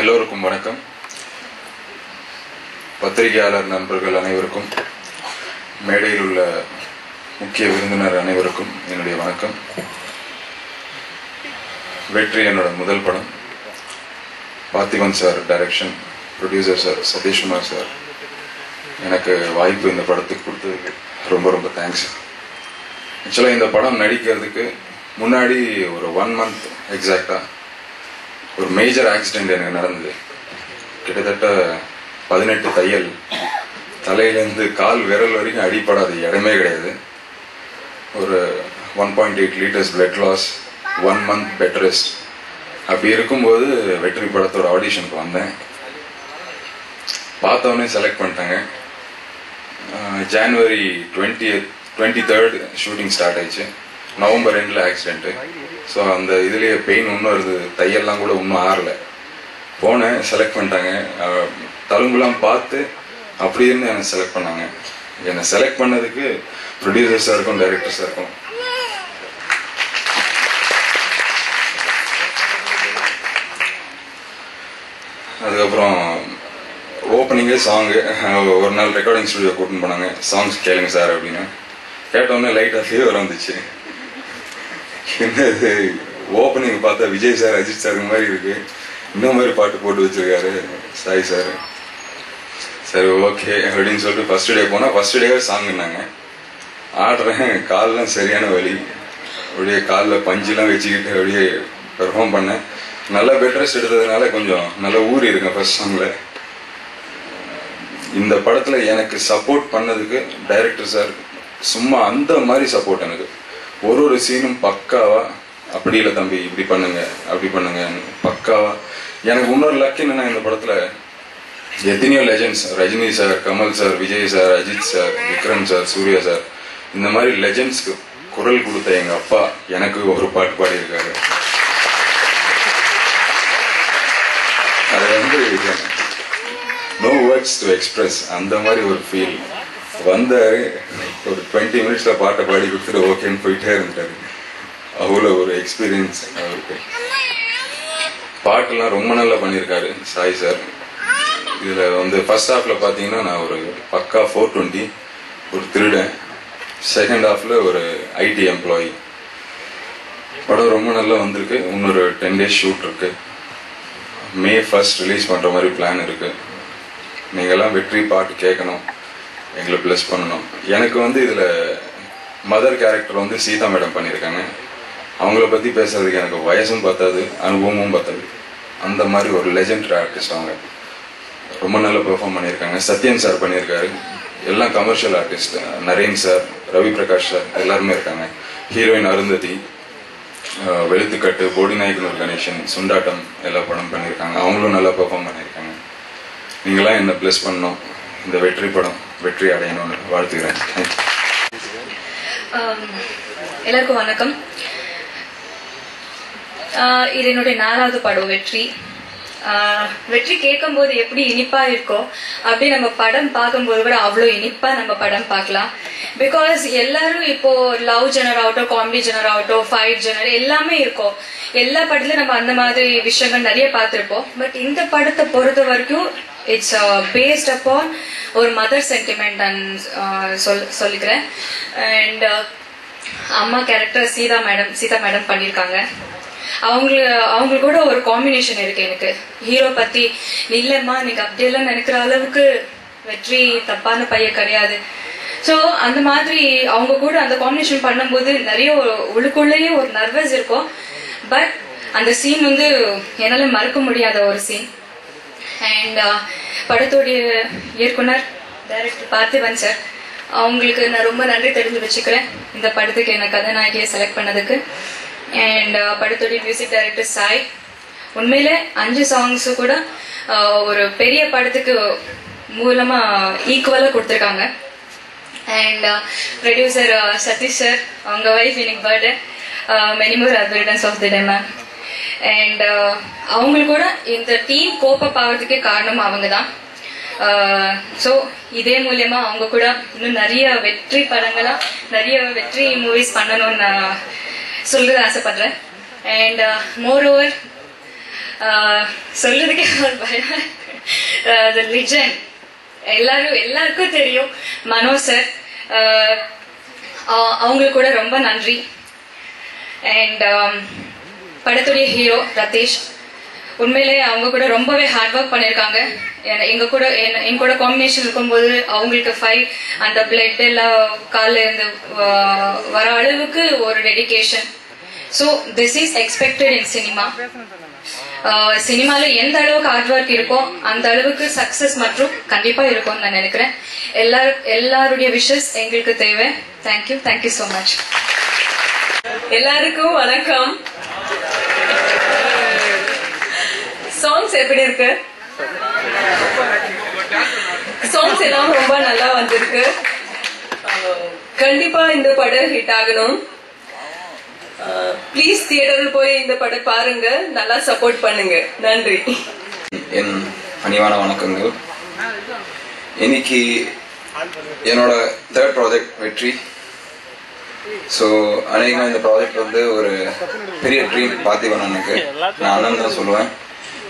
எல்லோருக்கும் வணக்கம். பத்திரிகையாளர் நண்பர்கள் அனைவருக்கும், மேடையில் உள்ள முக்கிய விருந்தினர் அனைவருக்கும் என்னுடைய வணக்கம். வெற்றி என்னோட முதல் படம். Parthiban sir direction, producer sir Sathishkumar sir எனக்கு வாய்ப்பு இந்த படத்துக்கு கொடுத்ததுக்கு ரொம்ப ரொம்ப தேங்க்ஸ். ஆக்சுவலாக இந்த படம் நடிக்கிறதுக்கு முன்னாடி ஒரு 1 month எக்ஸாக்டாக ஒரு மேஜர் ஆக்சிடெண்ட் எனக்கு நடந்தது. கிட்டத்தட்ட 18 தையல், தலையிலேருந்து கால் விரல் வரைக்கும் அடிப்படாத இடமே கிடையாது. ஒரு 1.8 liters blood loss, 1 month bed rest. அப்படி இருக்கும்போது வெற்றி படத்தோட ஆடிஷனுக்கு வந்தேன். பார்த்தவொடனே செலக்ட் பண்ணிட்டாங்க. ஜான்வரி 23rd ஷூட்டிங் ஸ்டார்ட் ஆயிடுச்சு. நவம்பர் எண்டில் ஆக்சிடென்ட்டு. ஸோ அந்த இதுலேயே பெயின் இன்னும் இருக்குது, தையெல்லாம் கூட இன்னும் ஆறலை. போனேன், செலக்ட் பண்ணிட்டாங்க. தழும்புலாம் பார்த்து அப்படி இருந்து என்னை செலக்ட் பண்ணாங்க. என்னை செலக்ட் பண்ணதுக்கு ப்ரொடியூசர்ஸாக இருக்கும், டைரக்டர்ஸாக இருக்கும். அதுக்கப்புறம் ஓப்பனிங்கே சாங்கு. ஒரு நாள் ரெக்கார்டிங் ஸ்டுடியோ கூட்டின்னு போனாங்க. சாங்ஸ் கேளுங்க சார் அப்படின்னு. கேட்டோன்னே லைட்டாக ஃபீவர் வந்துச்சு. என்னது ஓப்பனிங் பார்த்தா விஜய் சார், அஜித் சார் மாதிரி இருக்கு, இந்த மாதிரி பாட்டு போட்டு வச்சிருக்காரு சாய் சார். சரி ஓகே அப்படின்னு சொல்லிட்டு ஃபர்ஸ்ட் டே போனால் ஃபர்ஸ்ட் டேவே சாங்குனாங்க. ஆடுறேன், கால்லாம் சரியான வலி. அப்படியே காலில் பஞ்செலாம் வச்சுக்கிட்டு அப்படியே பெர்ஃபார்ம் பண்ணேன். நல்லா பெட் ரெஸ்ட் எடுத்ததுனால கொஞ்சம் நல்லா ஊறி இருக்கேன் ஃபர்ஸ்ட் சாங்கில். இந்த படத்தில் எனக்கு சப்போர்ட் பண்ணதுக்கு டைரக்டர் சார் சும்மா அந்த மாதிரி சப்போர்ட். எனக்கு ஒரு சீனும் பக்காவா, அப்படி இல்லை தம்பி இப்படி பண்ணுங்க அப்படி பண்ணுங்க பக்காவா. எனக்கு இன்னொரு லக் என்னன்னா, இந்த படத்துல எத்தனையோ legends, Rajini sir, Kamal sir, Vijay sir, Ajith sir, Vikram sir, Suriya sir, இந்த மாதிரி லெஜெண்ட்ஸ்க்கு குரல் கொடுத்த எங்க அப்பா எனக்கு ஒரு பாட்டு பாடியிருக்காரு. அது நோ வேர்ட்ஸ் டு எக்ஸ்பிரஸ். அந்த மாதிரி ஒரு ஃபீல். வந்தாரு, ஒரு 20 minutesல பாட்டை பாடி கொடுத்துட்டு ஓகேன்னு போயிட்டே இருந்துட்டாரு. அவ்வளோ ஒரு எக்ஸ்பீரியன்ஸ் அவருக்கு. பாட்டெல்லாம் ரொம்ப நல்லா பண்ணியிருக்காரு சாய் சார். இதில் ஃபர்ஸ்ட் ஹாஃப்ல பார்த்தீங்கன்னா நான் ஒரு பக்கா 420, ஒரு திருடன். செகண்ட் ஹாஃப்ல ஒரு ஐடி எம்ப்ளாயி. படம் ரொம்ப நல்லா வந்திருக்கு. இன்னொரு 10 days ஷூட் இருக்கு. May 1st ரிலீஸ் பண்ணுற மாதிரி பிளான் இருக்கு. நீங்கள்லாம் வெற்றி பாட்டு கேட்கணும், எங்களை ப்ளஸ் பண்ணணும். எனக்கு இதில் மதர் கேரக்டர் சீதா மேடம் பண்ணியிருக்காங்க. அவங்கள பற்றி பேசுறதுக்கு எனக்கு வயசும் பத்தாது, அனுபவமும் பத்தாது. அந்த மாதிரி ஒரு லெஜெண்ட் ஆர்டிஸ்ட். அவங்க ரொம்ப நல்லா பெர்ஃபார்ம் பண்ணியிருக்காங்க. சத்யன் சார் பண்ணியிருக்காரு. எல்லாம் commercial artist. Naren sir, Ravi Prakash sir எல்லாருமே இருக்காங்க. ஹீரோயின் அருந்ததி, வெளுத்துக்கட்டு, போடி நாயக்கனூர் கணேசன், சுண்டாட்டம் எல்லா படம் பண்ணியிருக்காங்க. அவங்களும் நல்லா பெர்ஃபார்ம் பண்ணியிருக்காங்க. நீங்களாம் என்ன ப்ளஸ் பண்ணணும், இந்த வெற்றி படம் வெற்றி அடையணும்னு வாழ்த்துக்கிறேன். எல்லாருக்கும் வணக்கம். இது என்னுடைய 4வது படம் வெற்றி. வெற்றி கேட்கும் போது எப்படி இனிப்பா இருக்கோ அப்படி நம்ம படம் பார்க்கும்போது கூட அவ்வளோ இனிப்பா நம்ம படம் பார்க்கலாம். பிகாஸ் எல்லாரும் இப்போ லவ் ஜெனர் ஆகட்டும், காமெடி ஜெனர் ஆகட்டும், ஃபைட் ஜெனர் எல்லாமே இருக்கும். எல்லா படத்துலயும் நம்ம அந்த மாதிரி விஷயங்கள் நிறைய பார்த்திருப்போம். பட் இந்த படத்தை பொறுத்த வரைக்கும் இட்ஸ் பேஸ்ட் அப்பான் ஒரு மதர் சென்டிமெண்ட் சொல்லிக்கிறேன். அண்ட் அம்மா கேரக்டர் சீதா மேடம் பண்ணியிருக்காங்க. அவங்களுக்கு கூட ஒரு காம்பினேஷன் இருக்கு. எனக்கு ஹீரோ பத்தி இல்லம்மா நீங்க அப்படியெல்லாம் நினைக்கிற அளவுக்கு வெற்றி தப்பான பையன் கிடையாது. ஸோ அந்த மாதிரி அவங்க கூட அந்த காம்பினேஷன் பண்ணும்போது நிறைய உள்ளுக்குள்ளேயே ஒரு நர்வஸ் இருக்கும். பட் அந்த சீன் என்னால மறக்க முடியாத ஒரு சீன். அண்ட் படத்தோடைய இயக்குனர் டைரக்டர் பார்த்திபன் சார், அவங்களுக்கு நான் ரொம்ப நன்றி தெரிஞ்சு வச்சுக்கிறேன் இந்த படத்துக்கு என்ன கதாநாயகியை செலக்ட் பண்ணதுக்கு. அண்ட் படத்தோடைய மியூசிக் டைரக்டர் சாய். உண்மையில 5 songs கூட ஒரு பெரிய படத்துக்கு மூலமா ஈக்குவலா கொடுத்துருக்காங்க. அண்ட் ப்ரொடியூசர் சதீஷ் சார், அவங்க வைஃப் இன்னைக்கு birthday, many more advertise of the day ma'am. And அவங்களுக்கு கூட இந்த டீம் கோப்பப் ஆகிறதுக்கே காரணம் அவங்க தான். ஸோ இதே மூலியமா அவங்க கூட இன்னும் நிறைய வெற்றி படங்களா, நிறைய வெற்றி மூவிஸ் பண்ணணும்னு நான் சொல்றது ஆசைப்படுறேன். அண்ட் மோர் ஓவர் சொல்றதுக்கே ஒரு பயம். லிஜெண்ட் எல்லாருக்கும் தெரியும் மனோ சார். அவங்களுக்கு கூட ரொம்ப நன்றி. அண்ட் படத்துடைய ஹீரோ ரதீஷ், உண்மையிலே அவங்க கூட ரொம்பவே ஹார்ட் ஒர்க் பண்ணியிருக்காங்க. எங்க கூட காம்பினேஷன் இருக்கும்போது அவங்களுக்கு ஃபைட் அந்த பிளட் எல்லாம் காலில் இருந்து வர அளவுக்கு ஒரு dedication. So this is expected in cinema. சினிமால எந்த அளவுக்கு ஹார்ட் ஒர்க் இருக்கோ அந்த அளவுக்கு சக்சஸ் மற்றும் கண்டிப்பா இருக்கும்னு நான் நினைக்கிறேன். எல்லாருடைய விஷஸ் எங்களுக்கு தேவை. Thank you so much. எல்லாருக்கும் வணக்கம். சாங்ஸ் எப்படி இருக்கு? சாங்ஸ் எல்லாம் ரொம்ப நல்லா வந்திருக்கு. கண்டிப்பா இந்த படம் ஹிட் ஆகணும். ப்ளீஸ் தியேட்டரில் போய் இந்த படம் பாருங்க, நல்லா சப்போர்ட் பண்ணுங்க. நன்றி. என் பணிவான வணக்கங்கள். இன்னைக்கு என்னோட 3rd ப்ராஜெக்ட் வெற்றி. ஸோ அநேகமாக இந்த ப்ராஜெக்ட் வந்து ஒரு பெரிய ட்ரீம் பார்த்திபன் எனக்கு. நான் அண்ணன் தான் சொல்லுவேன்.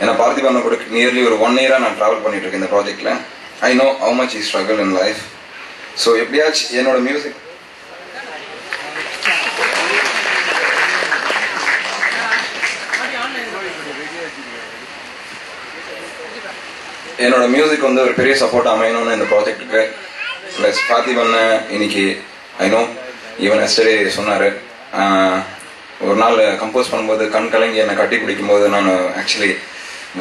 ஏன்னா பார்த்திபன் கூட நியர்லி ஒரு 1 இயராக நான் ட்ராவல் பண்ணிட்டு இருக்கேன் இந்த ப்ராஜெக்டில். I know how much is struggle in life. So எப்படியாச்சும் என்னோட மியூசிக் வந்து ஒரு பெரிய சப்போர்ட் அமையணும்னு இந்த ப்ராஜெக்டுக்கு. ப்ளஸ் பார்த்திபன் இன்னைக்கு ஐ நோ ஈவன் எஸ்டர்டே சொன்னார். ஒரு நாள் கம்போஸ் பண்ணும்போது கண் கலங்கி என்னை கட்டி பிடிக்கும்போது நான் ஆக்சுவலி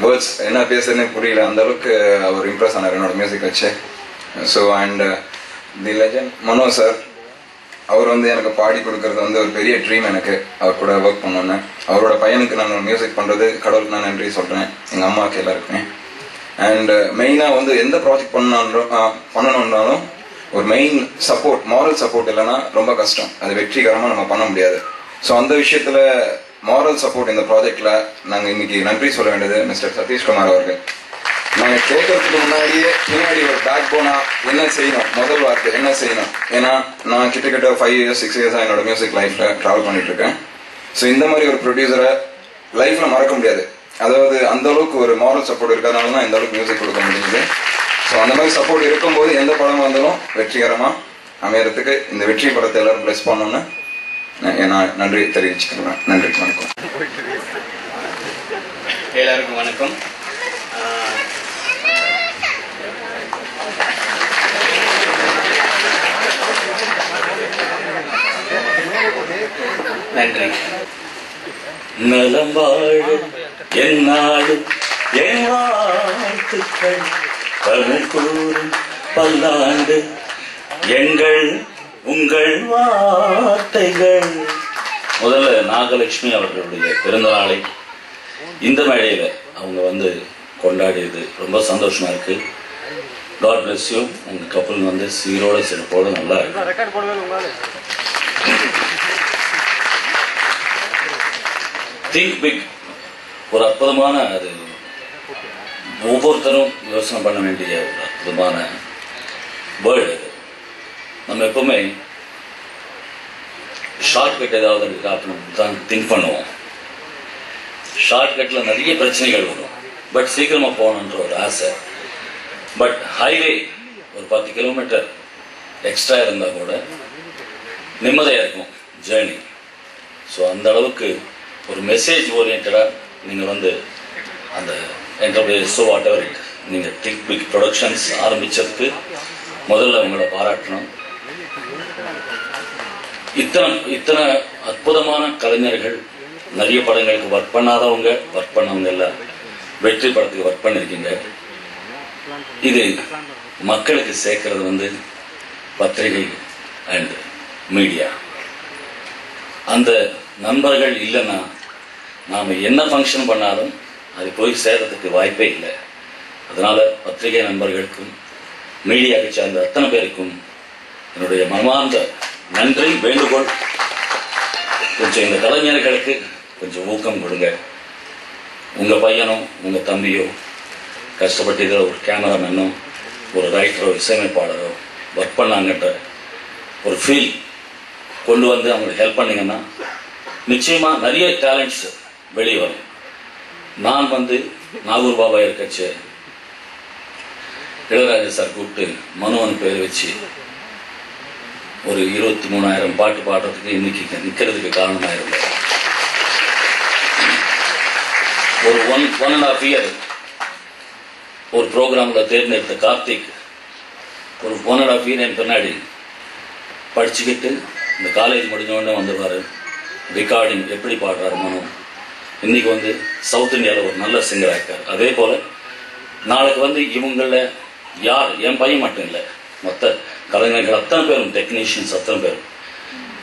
வேர்ட்ஸ் என்ன பேசுறதுன்னு புரியல. அந்த அளவுக்கு அவர் இம்ப்ரெஸ் ஆனார் என்னோட மியூசிக் வச்சு. So and the legend Mano sir, அவர் வந்து எனக்கு பாடி கொடுக்கறது வந்து ஒரு பெரிய ட்ரீம் எனக்கு. அவர் கூட ஒர்க் பண்ணோன்னு அவரோட பையனுக்கு நான் மியூசிக் பண்ணுறது கடவுளுக்கு நான் நன்றி சொல்கிறேன், எங்கள் அம்மாவுக்கு எல்லாருக்குமே. அண்ட் மெயினாக வந்து எந்த ப்ராஜெக்ட் பண்ணணுன்னாலும் ஒரு மெயின் சப்போர்ட், மாரல் சப்போர்ட் இல்லைன்னா ரொம்ப கஷ்டம், அது வெற்றிகரமாக நம்ம பண்ண முடியாது. ஸோ அந்த விஷயத்தில் மாரல் சப்போர்ட் இந்த ப்ராஜெக்டில் நாங்கள் இன்னைக்கு நன்றி சொல்ல வேண்டியது மிஸ்டர் சதீஷ்குமார் அவர்கள். நாங்கள் கேட்கறதுக்கு முன்னாடியே பின்னாடி ஒரு பேக் போனா என்ன செய்யணும், முதல் வார்த்தை என்ன செய்யணும். ஏன்னா நான் கிட்டத்தட்ட 5 இயர்ஸ் 6 இயர்ஸாக என்னோட மியூசிக் லைஃப்பில் ட்ராவல் பண்ணிட்டு இருக்கேன். ஸோ இந்த மாதிரி ஒரு ப்ரொடியூசரை லைஃப்பில் மறக்க முடியாது. அதாவது அந்த அளவுக்கு ஒரு மாரல் சப்போர்ட் இருக்கிறதுனால தான் இந்த அளவுக்கு மியூசிக் கொடுக்க முடியுது. ஸோ அந்த மாதிரி சப்போர்ட் இருக்கும்போது எந்த படம் வந்தாலும் வெற்றிகரமாக அமையறதுக்கு இந்த வெற்றி படத்தை எல்லாரும் பிளஸ் பண்ணணும்னு நான் நன்றி தெரிவிச்சுக்கிறேன். நன்றி, வணக்கம். எல்லாருக்கும் வணக்கம். நன்றி. நலம் வாழ என்னாலும் என் வாழ்த்துக்கள், தமிழ் கூறும் பல்லாண்டு எங்கள் உங்கள் வார்த்தைகள். முதல்ல நாகலட்சுமி அவர்களுடைய பிறந்த நாளை இந்த மேடையில் அவங்க வந்து கொண்டாடியது ரொம்ப சந்தோஷமா இருக்கு. God bless you. உங்க கப்பல் வந்து சீரோட சிறப்போட நல்லா இருக்கு. திங்க் பிக் ஒரு அற்புதமான, அது ஒவ்வொருத்தரும் யோசனை பண்ண வேண்டிய ஒரு அற்புதமான வேர்டு. நம்ம எப்பவுமே ஷார்ட்கட் ஏதாவது தான் திங்க் பண்ணுவோம். ஷார்ட்கட்ல நிறைய பிரச்சனைகள் வரும். பட் சீக்கிரமா போகணுன்ற ஒரு ஆசை. பட் ஹைவே ஒரு 10 கிலோமீட்டர் எக்ஸ்ட்ரா இருந்தா கூட நிம்மதியா இருக்கும் ஜேர்னி. ஸோ அந்த அளவுக்கு ஒரு மெசேஜ் ஓரியன்டா நீங்க வந்து அந்த என்டர்பிரைஸ் வாட் எவர் இட், நீங்க திங்க் பிக் ப்ரொடக்ஷன்ஸ் ஆரம்பிச்சதுக்கு முதல்ல உங்களை பாராட்டணும். இத்தனை அற்புதமான கலைஞர்கள், நிறைய படங்களுக்கு ஒர்க் பண்ணாதவங்க, ஒர்க் பண்ணவங்க எல்லாம் வெற்றி படத்துக்கு ஒர்க் பண்ணிருக்கீங்க. இது மக்களுக்கு சேர்க்கறது வந்து பத்திரிகை அண்ட் மீடியா. அந்த நண்பர்கள் இல்லைன்னா நாம என்ன ஃபங்க்ஷன் பண்ணாலும் அது போய் சேர்றதுக்கு வாய்ப்பே இல்லை. அதனால பத்திரிகை நண்பர்களுக்கும் மீடியாவுக்கு சேர்ந்த அத்தனை பேருக்கும் என்னுடைய மனமார்ந்த நன்றி, வேண்டுகோள். கொஞ்சம் இந்த கலைஞர்களுக்கு கொஞ்சம் ஊக்கம் கொடுங்க. உங்க பையனோ உங்க தம்பியோ கஷ்டப்பட்டு இதில் ஒரு கேமராமேனோ ஒரு ரைட்டரோ இசையமைப்பாளரோ ஒர்க் பண்ணாங்கன்ற ஒரு ஃபீல் கொண்டு வந்து அவங்களுக்கு ஹெல்ப் பண்ணீங்கன்னா நிச்சயமா நிறைய டேலண்ட்ஸ் வெளியே வரும். நான் வந்து நாகூர் பாபா இருக்கச்சு இளையராஜா சார் கூப்பிட்டு மனோன் பேர் வச்சு ஒரு 23,000 பாட்டு பாடுறதுக்கு இன்னைக்கு நிற்கிறதுக்கு காரணமாக இருந்தேன். ஒரு 1.5 year ஒரு ப்ரோக்ராமில் தேர்ந்தெடுத்த கார்த்திக் ஒரு 1.5 year என் பின்னாடி படிச்சுக்கிட்டு இந்த காலேஜ் முடிஞ்சோடனே வந்துடுவார். ரெக்கார்டிங் எப்படி பாடுறாரு மனோ. இன்னைக்கு வந்து சவுத் இந்தியாவில் ஒரு நல்ல சிங்கராக இருக்கார். அதே போல் நாளைக்கு வந்து இவங்களில் யார், என் பையன் மட்டும் இல்லை, மொத்த கலைஞர்கள் அத்தனை பேரும், டெக்னீஷியன்ஸ் அத்தனை பேரும்,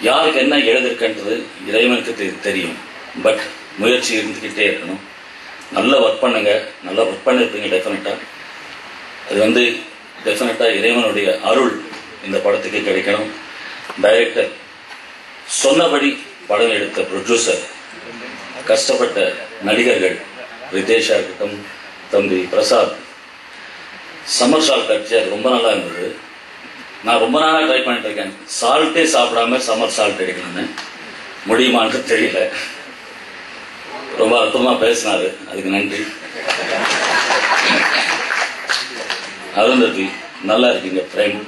யாருக்கு என்ன எழுதிருக்குன்றது இறைவனுக்கு தெரியும். பட் முயற்சி இருந்துக்கிட்டே இருக்கணும். நல்லா ஒர்க் பண்ணுங்க. நல்லா ஒர்க் பண்ணியிருப்பீங்க டெஃபினட்டாக. அது வந்து டெஃபினட்டாக இறைவனுடைய அருள் இந்த படத்துக்கு கிடைக்கணும். டைரக்டர் சொன்னபடி படம் எடுத்த ப்ரொடியூசர், கஷ்டப்பட்ட நடிகர்கள், ரிதேஷா இருக்கட்டும், தம்பி பிரசாத், சம்மர் சால்ட் அடிச்சு அது ரொம்ப நல்லா இருந்தது. நான் ரொம்ப நாளாக ட்ரை பண்ணிட்டு இருக்கேன், சால்ட்டே சாப்பிடாம சம்மர் சால்ட் அடிக்கணும்னு. முடியுமான்னு தெரியல. ரொம்ப அற்புதமாக பேசினாரு, அதுக்கு நன்றி. அருந்ததி நல்லா இருக்கீங்க, பிரேம்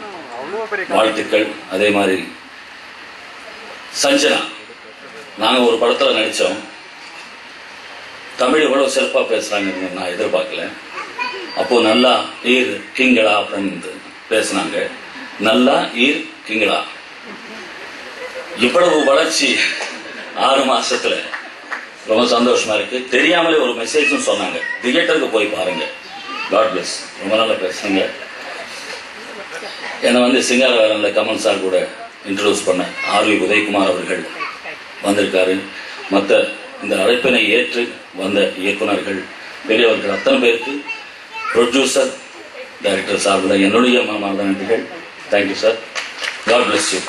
வாழ்த்துக்கள். அதே மாதிரி சஞ்சனா, நாங்கள் ஒரு படத்தில் நடித்தோம். தமிழ் இவ்வளோ சிறப்பாக பேசுகிறாங்க நான் எதிர்பார்க்கல. அப்போது நல்லா ஈர் கிங்களா அப்படின்னு பேசினாங்க. நல்லா ஈர் கிங்களா. இவ்வளவு வளர்ச்சி 6 மாசத்துல ரொம்ப சந்தோஷமா இருக்கு. தெரியாமலே ஒரு மெசேஜும் சொன்னாங்க, தியேட்டருக்கு போய் பாருங்க. God bless. ரொம்ப நல்லா பேசுறீங்க. என்னை வந்து சிங்காரவேலனில் கமல் சார் கூட இன்ட்ரடியூஸ் பண்ண ஆர்வி உதயகுமார் அவர்கள் வந்திருக்காரு. மற்ற இந்த அழைப்பினை ஏற்று வந்த இயக்குநர்கள், பெரியவர்கள் அத்தனை பேருக்கு ப்ரொடியூசர், டைரக்டர் சார்பில் என்னுடைய மனமார்ந்த நன்றிகள். Thank you sir. God bless you.